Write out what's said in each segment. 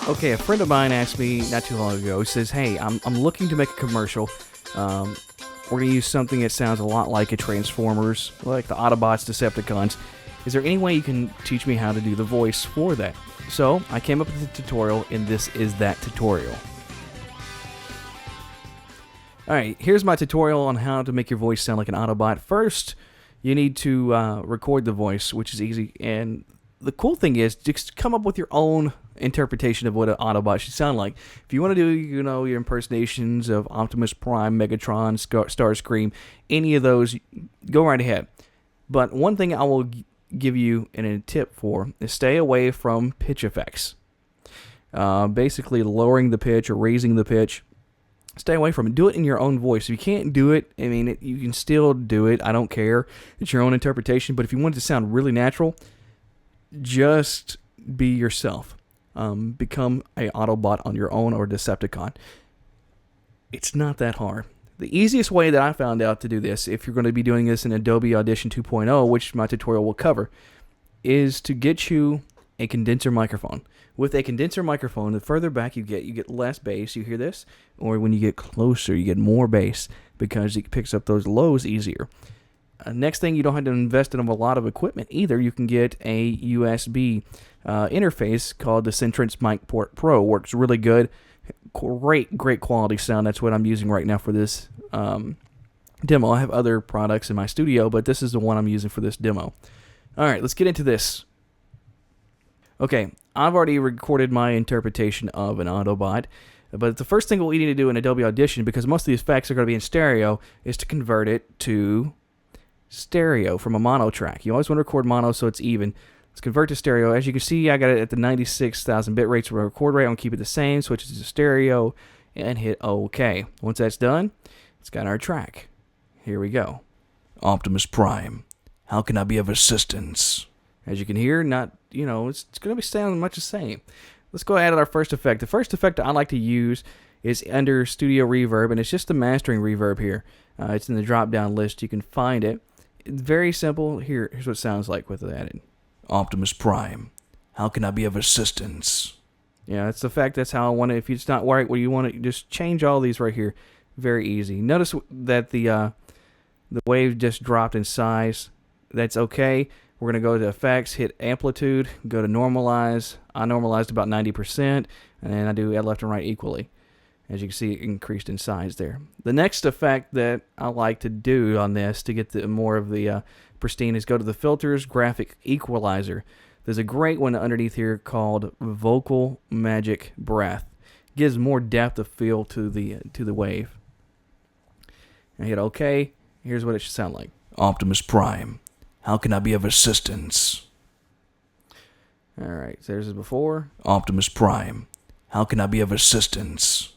Okay, a friend of mine asked me not too long ago. He says, "Hey, I'm looking to make a commercial. Um, we're gonna use something that sounds a lot like a Transformers, like the Autobots, Decepticons. Is there any way you can teach me how to do the voice for that?" So I came up with a tutorial, and this is that tutorial. All right, here's my tutorial on how to make your voice sound like an Autobot. First, you need to record the voice, which is easy. And the cool thing is, just come up with your own interpretation of what an Autobot should sound like. If you want to do, your impersonations of Optimus Prime, Megatron, Starscream, any of those, go right ahead. But one thing I will give you a tip for is stay away from pitch effects. Basically, lowering the pitch or raising the pitch. Stay away from it. Do it in your own voice. If you can't do it, you can still do it. I don't care. It's your own interpretation. But if you want it to sound really natural, just be yourself. Become a Autobot on your own or Decepticon. It's not that hard. The easiest way that I found out to do this, if you're going to be doing this in Adobe Audition 2.0, which my tutorial will cover, is to get you a condenser microphone. With a condenser microphone, the further back you get less bass. You hear this? Or when you get closer, you get more bass because it picks up those lows easier. Next thing, you don't have to invest in a lot of equipment either. You can get a USB interface called the Centrance Mic Port Pro. Works really good. Great quality sound. That's what I'm using right now for this demo. I have other products in my studio, but this is the one I'm using for this demo. All right, let's get into this. Okay, I've already recorded my interpretation of an Autobot, but the first thing we need to do in Adobe Audition, because most of the effects are going to be in stereo, is to convert it to stereo from a mono track. You always want to record mono so it's even. Let's convert to stereo. As you can see, I got it at the 96,000 bit rate for my record rate. I'm going to keep it the same, switch it to stereo, and hit OK. Once that's done, it's got our track. Here we go. Optimus Prime, how can I be of assistance? As you can hear, it's going to be sounding much the same. Let's go add our first effect. The first effect I like to use is under Studio Reverb, and it's just the mastering reverb here. It's in the drop-down list. You can find it. It's very simple. Here's what it sounds like with it added. Optimus Prime, how can I be of assistance? Yeah, that's the fact. That's how I want it. If it's not right where you want it, just change all these right here. Very easy. Notice that the wave just dropped in size. That's okay. We're going to go to Effects, hit Amplitude, go to Normalize. I normalized about 90%, and I do add left and right equally. As you can see, it increased in size there. The next effect that I like to do on this to get more of the pristine is go to the Filters, Graphic Equalizer. There's a great one underneath here called Vocal Magic Breath. It gives more depth of feel to the wave. And hit OK. Here's what it should sound like. Optimus Prime, how can I be of assistance? Alright, so there's the before. Optimus Prime, how can I be of assistance?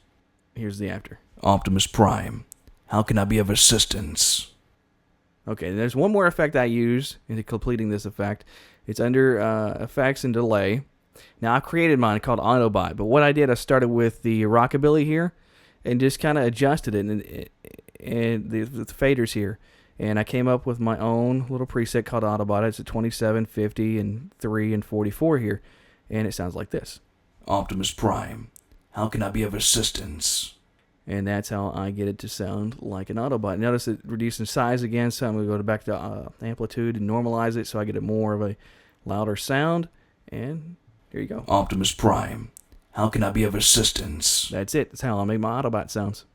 Here's the after. Optimus Prime, how can I be of assistance? Okay, there's one more effect I use in completing this effect. It's under Effects and Delay. Now, I created mine called Autobot, but what I did, I started with the Rockabilly here and just kind of adjusted it and the faders here. And I came up with my own little preset called Autobot. It's at 27, 50, and 3, and 44 here. And it sounds like this. Optimus Prime, how can I be of assistance? And that's how I get it to sound like an Autobot. Notice it reduced in size again, so I'm going to go back to Amplitude and normalize it so I get it more of a louder sound. And here you go. Optimus Prime, how can I be of assistance? That's it. That's how I make my Autobot sounds.